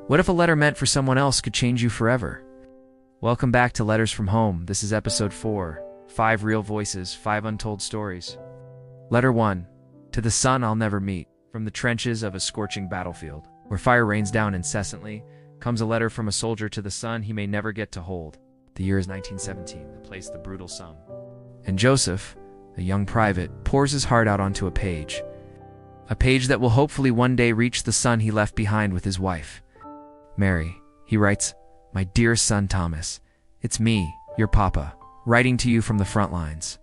What if a letter meant for someone else could change you forever? Welcome back to Letters from Home. This is episode 4. 5 real voices, 5 untold stories. Letter 1. To the son I'll never meet. From the trenches of a scorching battlefield, where fire rains down incessantly, comes a letter from a soldier to the son he may never get to hold. The year is 1917, the place the brutal sung. And Joseph, a young private, pours his heart out onto a page that will hopefully one day reach the son he left behind with his wife, Mary. He writes, "My dearest son Thomas, it's me, your papa, writing to you from the front lines.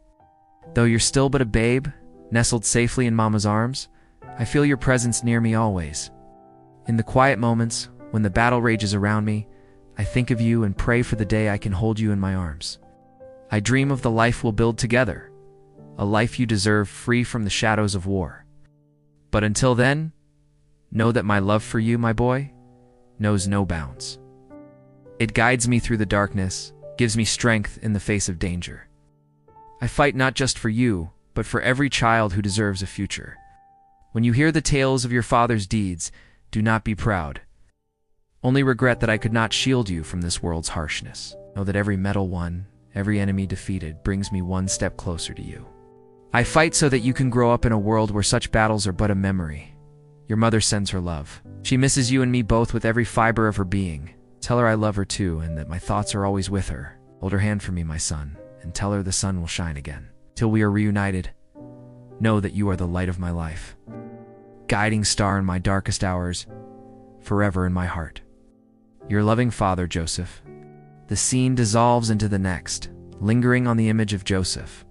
Though you're still but a babe, nestled safely in mama's arms, I feel your presence near me always. In the quiet moments, when the battle rages around me, I think of you and pray for the day I can hold you in my arms. I dream of the life we'll build together, a life you deserve free from the shadows of war. But until then, know that my love for you, my boy, knows no bounds. It guides me through the darkness, gives me strength in the face of danger. I fight not just for you, but for every child who deserves a future. When you hear the tales of your father's deeds, do not be proud. Only regret that I could not shield you from this world's harshness. Know that every medal won, every enemy defeated, brings me one step closer to you. I fight so that you can grow up in a world where such battles are but a memory. Your mother sends her love. She misses you and me both with every fiber of her being. Tell her I love her too, and that my thoughts are always with her. Hold her hand for me, my son, and tell her the sun will shine again. Till we are reunited, know that you are the light of my life, guiding star in my darkest hours, forever in my heart. Your loving father, Joseph." The scene dissolves into the next, lingering on the image of Joseph,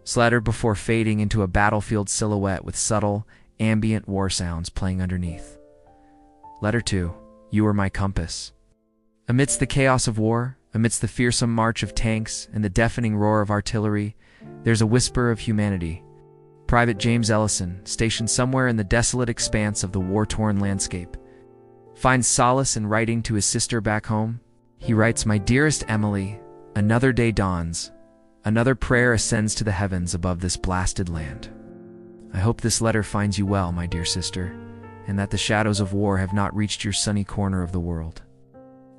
slattered before fading into a battlefield silhouette with subtle, ambient war sounds playing underneath. Letter 2. You are my compass. Amidst the chaos of war, amidst the fearsome march of tanks and the deafening roar of artillery, there's a whisper of humanity. Private James Ellison, stationed somewhere in the desolate expanse of the war-torn landscape, finds solace in writing to his sister back home. He writes, "My dearest Emily, another day dawns. Another prayer ascends to the heavens above this blasted land. I hope this letter finds you well, my dear sister, and that the shadows of war have not reached your sunny corner of the world.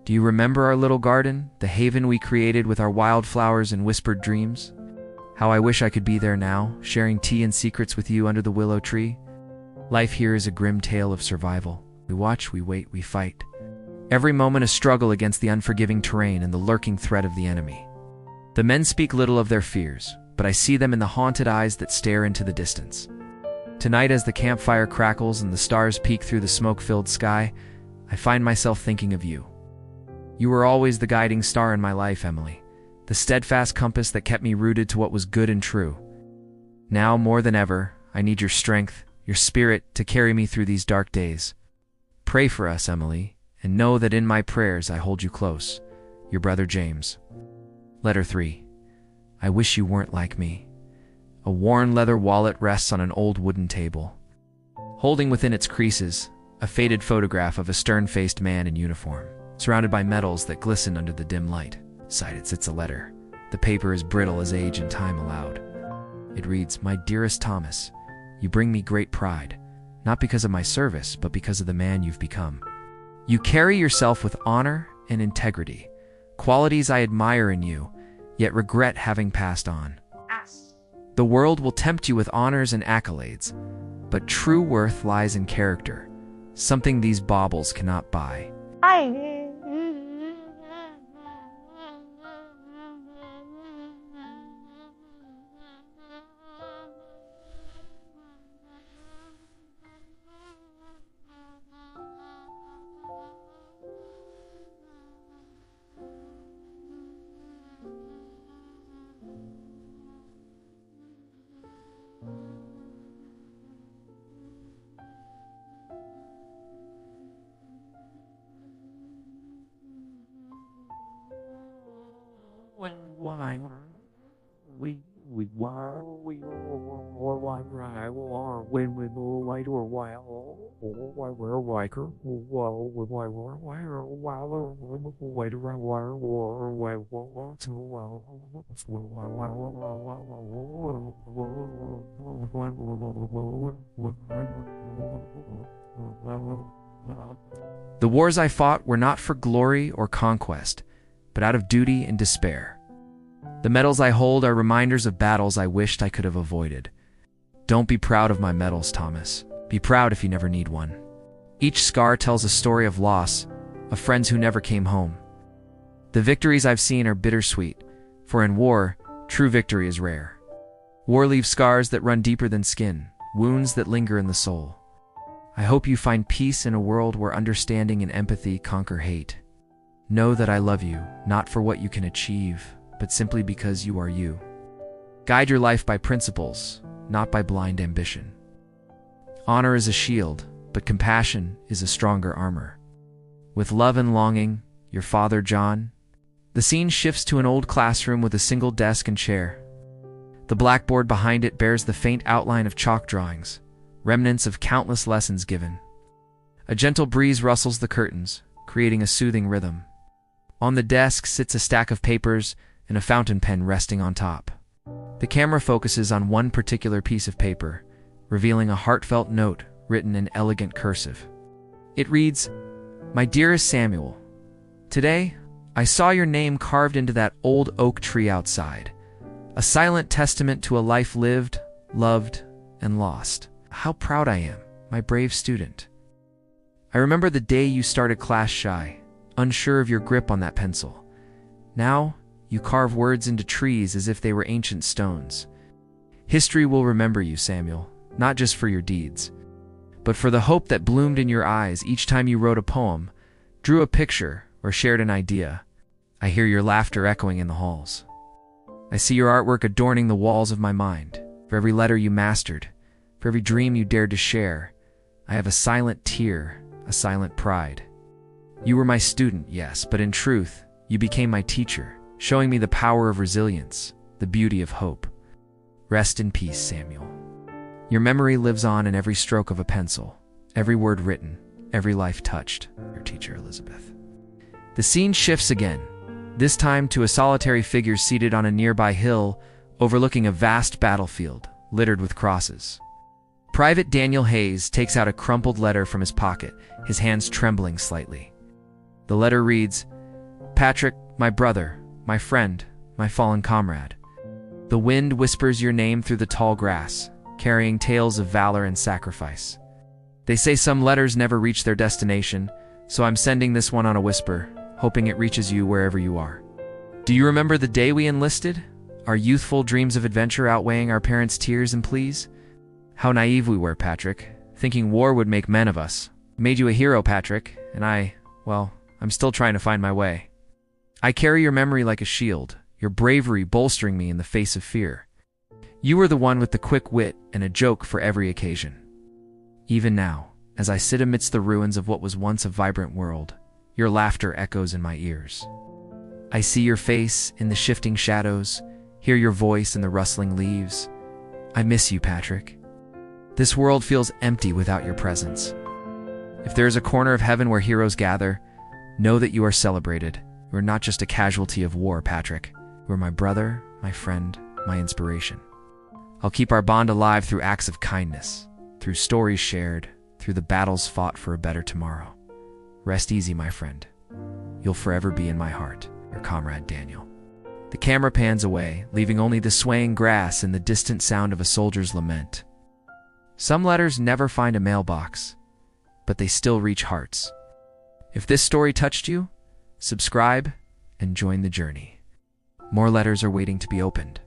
Do you remember our little garden, the haven we created with our wildflowers and whispered dreams? How I wish I could be there now, sharing tea and secrets with you under the willow tree. Life here is a grim tale of survival. We watch, we wait, we fight. Every moment a struggle against the unforgiving terrain and the lurking threat of the enemy. The men speak little of their fears, but I see them in the haunted eyes that stare into the distance. Tonight, as the campfire crackles and the stars peek through the smoke-filled sky, I find myself thinking of you. You were always the guiding star in my life, Emily, the steadfast compass that kept me rooted to what was good and true. Now, more than ever, I need your strength, your spirit, to carry me through these dark days. Pray for us, Emily, and know that in my prayers I hold you close. Your brother James." Letter 3. I wish you weren't like me. A worn leather wallet rests on an old wooden table, holding within its creases a faded photograph of a stern-faced man in uniform, surrounded by medals that glisten under the dim light. Beside it sits a letter. The paper is brittle as age and time allowed. It reads, "My dearest Thomas, you bring me great pride, not because of my service, but because of the man you've become. You carry yourself with honor and integrity, qualities I admire in you, yet regret having passed on. The world will tempt you with honors and accolades, but true worth lies in character, something these baubles cannot buy." The wars I fought were not for glory or conquest, but out of duty and despair. The medals I hold are reminders of battles I wished I could have avoided. Don't be proud of my medals, Thomas. Be proud if you never need one. Each scar tells a story of loss, of friends who never came home. The victories I've seen are bittersweet, for in war, true victory is rare. War leaves scars that run deeper than skin, wounds that linger in the soul. I hope you find peace in a world where understanding and empathy conquer hate. Know that I love you, not for what you can achieve, but simply because you are you. Guide your life by principles, not by blind ambition. Honor is a shield, but compassion is a stronger armor. With love and longing, your father, John. The scene shifts to an old classroom with a single desk and chair. The blackboard behind it bears the faint outline of chalk drawings, remnants of countless lessons given. A gentle breeze rustles the curtains, creating a soothing rhythm. On the desk sits a stack of papers and a fountain pen resting on top. The camera focuses on one particular piece of paper, revealing a heartfelt note written in elegant cursive. It reads, "My dearest Samuel, today I saw your name carved into that old oak tree outside, a silent testament to a life lived, loved, and lost. How proud I am, my brave student. I remember the day you started class shy, unsure of your grip on that pencil. Now, you carve words into trees as if they were ancient stones. History will remember you, Samuel, not just for your deeds, but for the hope that bloomed in your eyes each time you wrote a poem, drew a picture, or shared an idea. I hear your laughter echoing in the halls. I see your artwork adorning the walls of my mind. For every letter you mastered, for every dream you dared to share, I have a silent tear, a silent pride. You were my student, yes, but in truth, you became my teacher, showing me the power of resilience, the beauty of hope. Rest in peace, Samuel. Your memory lives on in every stroke of a pencil, every word written, every life touched. Your teacher, Elizabeth." The scene shifts again, this time to a solitary figure seated on a nearby hill overlooking a vast battlefield littered with crosses. Private Daniel Hayes takes out a crumpled letter from his pocket, his hands trembling slightly. The letter reads, "Patrick, my brother, my friend, my fallen comrade. The wind whispers your name through the tall grass, carrying tales of valor and sacrifice. They say some letters never reach their destination, so I'm sending this one on a whisper, hoping it reaches you wherever you are. Do you remember the day we enlisted? Our youthful dreams of adventure outweighing our parents' tears and pleas? How naive we were, Patrick, thinking war would make men of us. Made you a hero, Patrick, and I'm still trying to find my way. I carry your memory like a shield, your bravery bolstering me in the face of fear. You were the one with the quick wit and a joke for every occasion. Even now, as I sit amidst the ruins of what was once a vibrant world, your laughter echoes in my ears. I see your face in the shifting shadows, hear your voice in the rustling leaves. I miss you, Patrick. This world feels empty without your presence. If there is a corner of heaven where heroes gather, know that you are celebrated. You are not just a casualty of war, Patrick. You are my brother, my friend, my inspiration. I'll keep our bond alive through acts of kindness, through stories shared, through the battles fought for a better tomorrow. Rest easy, my friend. You'll forever be in my heart, your comrade Daniel." The camera pans away, leaving only the swaying grass and the distant sound of a soldier's lament. Some letters never find a mailbox, but they still reach hearts. If this story touched you, subscribe and join the journey. More letters are waiting to be opened.